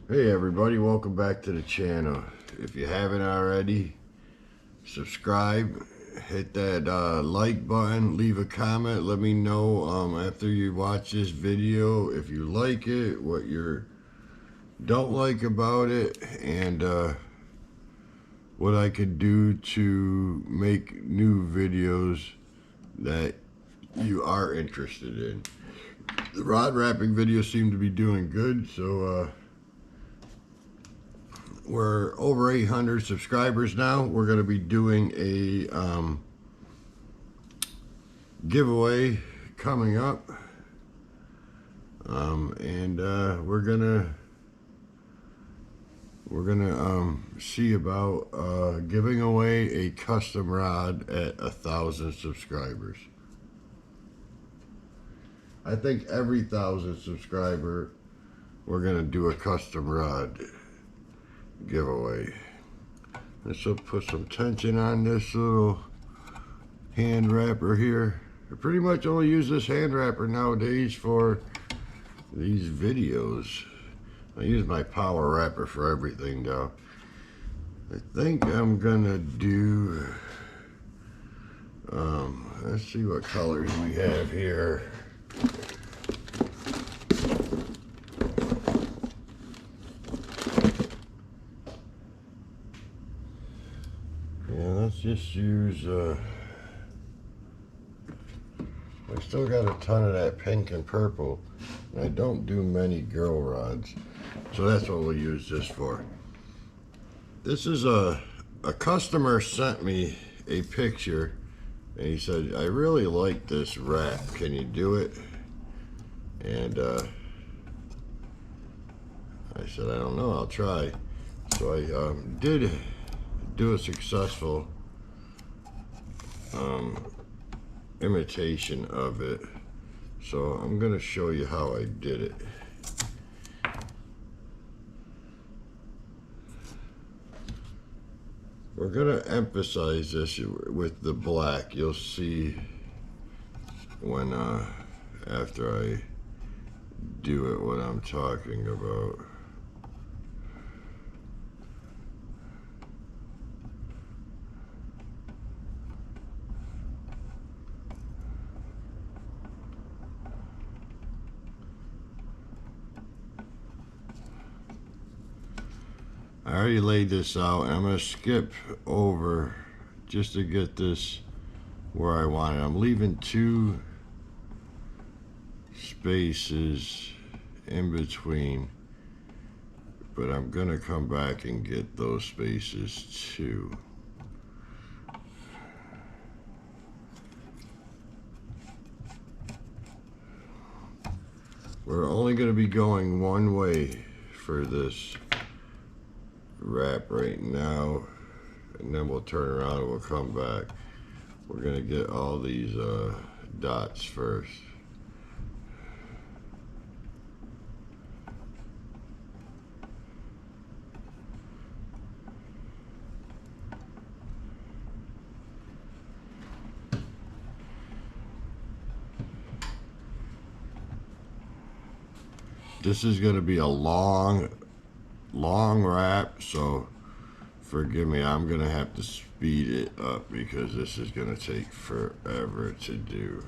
Hey everybody, welcome back to the channel. If you haven't already, subscribe, hit that like button, leave a comment, let me know after you watch this video if you like it, what you don't like about it, and what I could do to make new videos that you are interested in. The rod wrapping videos seem to be doing good, so we're over 800 subscribers now. We're going to be doing a giveaway coming up, and we're gonna see about giving away a custom rod at 1,000 subscribers. I think every 1,000 subscriber we're gonna do a custom rod giveaway. This will put some tension on this little hand wrapper here. I pretty much only use this hand wrapper nowadays for these videos. I use my power wrapper for everything though. I think I'm gonna do, let's see what colors we have here. Yeah, let's just use, I still got a ton of that pink and purple, and I don't do many girl rods, so that's what we'll use this for. This is a customer sent me a picture, and he said, I really like this wrap, can you do it? And I said, I don't know, I'll try. So I did do a successful imitation of it. So I'm gonna show you how I did it. We're gonna emphasize this with the black. You'll see when after I do it what I'm talking about. I already laid this out, and I'm going to skip over just to get this where I want it. I'm leaving 2 spaces in between, but I'm going to come back and get those spaces too. We're only going to be going one way for this wrap right now, and then we'll turn around and we'll come back. We're gonna get all these dots first. This is gonna be a long wrap, so forgive me, I'm gonna have to speed it up because this is gonna take forever to do.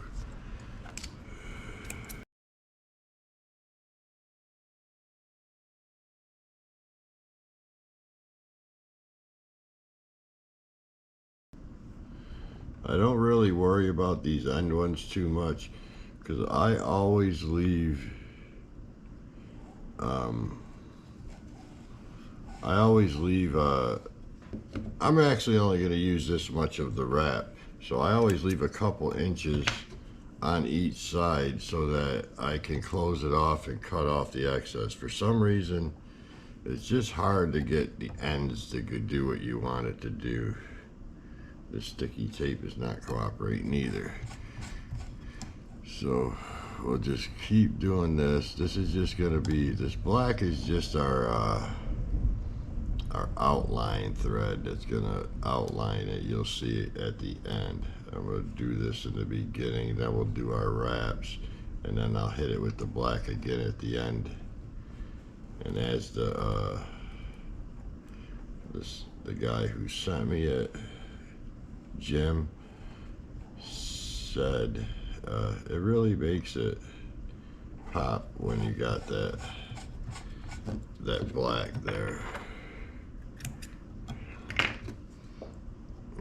I don't really worry about these end ones too much because I always leave I'm actually only going to use this much of the wrap, so I always leave a couple inches on each side so that I can close it off and cut off the excess. For some reason, it's just hard to get the ends to do what you want it to do. The sticky tape is not cooperating either. So we'll just keep doing this. This is just going to be, this black is just our outline thread that's going to outline it. You'll see it at the end. I'm going to do this in the beginning, then we'll do our wraps, and then I'll hit it with the black again at the end. And as the guy who sent me it, Jim, said, it really makes it pop when you got that black there.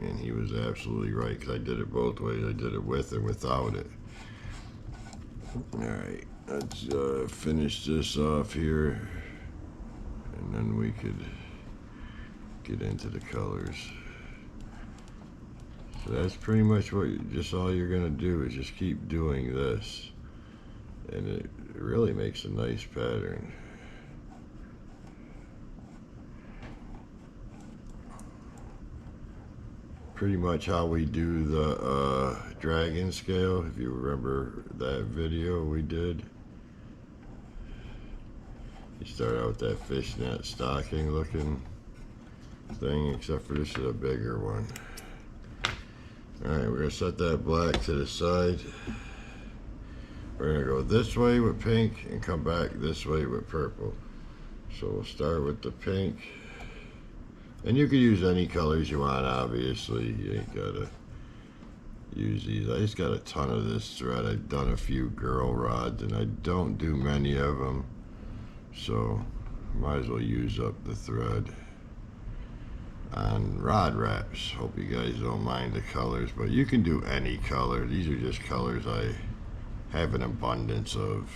And he was absolutely right, because I did it both ways. I did it with and without it. Alright, let's finish this off here, and then we could get into the colors. So that's pretty much what all you're gonna do is just keep doing this, and it really makes a nice pattern. Pretty much how we do the dragon scale, if you remember that video we did. You start out with that fishnet stocking looking thing, except for this is a bigger one. Alright, we're going to set that black to the side. We're going to go this way with pink and come back this way with purple. So we'll start with the pink. And you can use any colors you want, obviously. You ain't got to use these. I just got a ton of this thread. I've done a few girl rods, and I don't do many of them. So might as well use up the thread on rod wraps. Hope you guys don't mind the colors, but you can do any color. These are just colors I have an abundance of.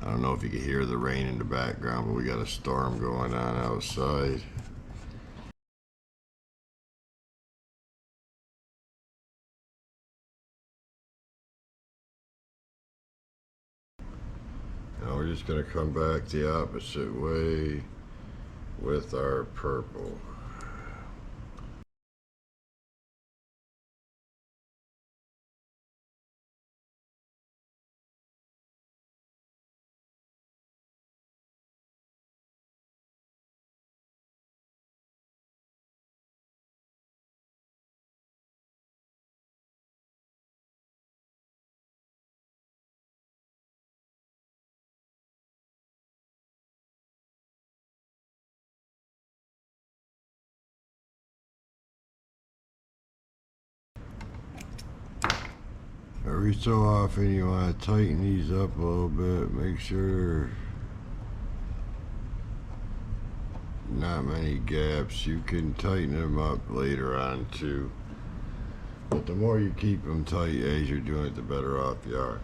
I don't know if you can hear the rain in the background, but we got a storm going on outside. Now we're just going to come back the opposite way with our purple. Every so often you want to tighten these up a little bit, make sure not many gaps. You can tighten them up later on too, but the more you keep them tight as you're doing it, the better off you are.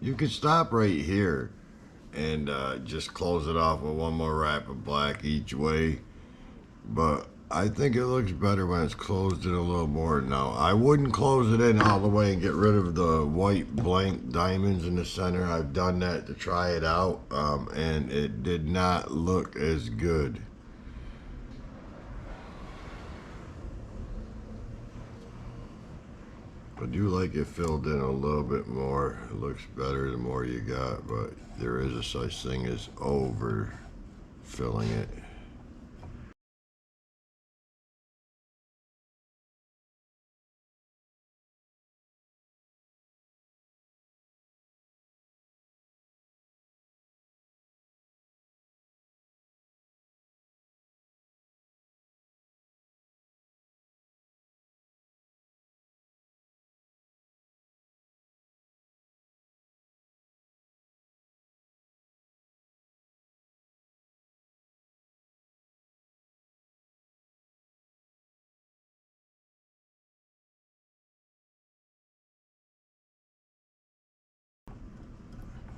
You could stop right here and just close it off with one more wrap of black each way. But I think it looks better when it's closed in a little more. Now, I wouldn't close it in all the way and get rid of the white blank diamonds in the center. I've done that to try it out, and it did not look as good. I do like it filled in a little bit more. It looks better the more you got, but there is a such thing as over filling it.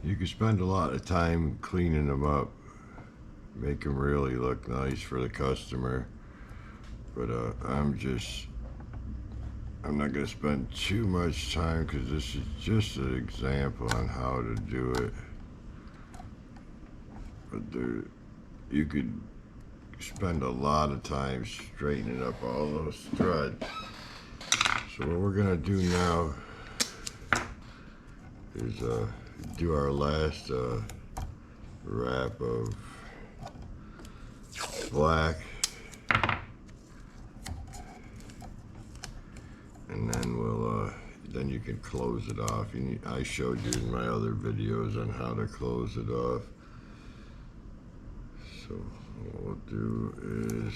You can spend a lot of time cleaning them up, make them really look nice for the customer. But I'm not going to spend too much time because this is just an example on how to do it. But you could spend a lot of time straightening up all those threads. So what we're going to do now is do our last wrap of black, and then then you can close it off. I showed you in my other videos on how to close it off. So what we'll do is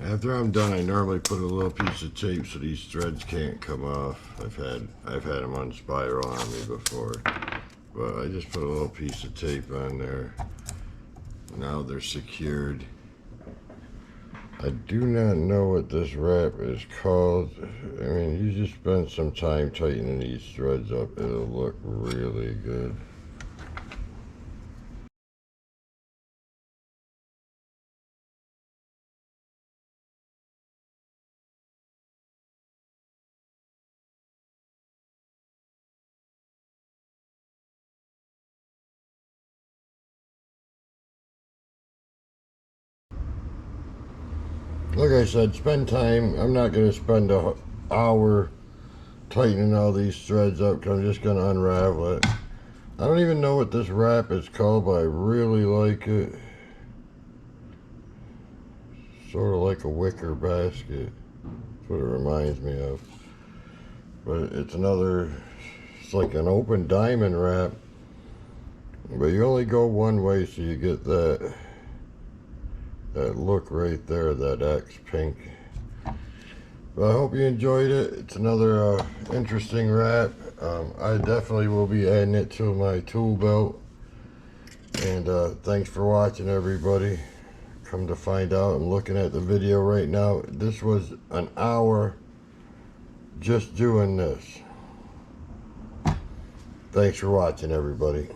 after I'm done, I normally put a little piece of tape so these threads can't come off. I've had them on spiral on me before, but I just put a little piece of tape on there. Now they're secured. I do not know what this wrap is called. I mean, you just spend some time tightening these threads up, it'll look really good. Like I said, spend time. I'm not going to spend an hour tightening all these threads up because I'm just going to unravel it. I don't even know what this wrap is called, but I really like it. Sort of like a wicker basket. That's what it reminds me of. But it's like an open diamond wrap. But you only go one way, so you get that look right there, that X pink. But I hope you enjoyed it. It's another interesting wrap. I definitely will be adding it to my tool belt. And thanks for watching, everybody. Come to find out, I'm looking at the video right now. This was an hour just doing this. Thanks for watching, everybody.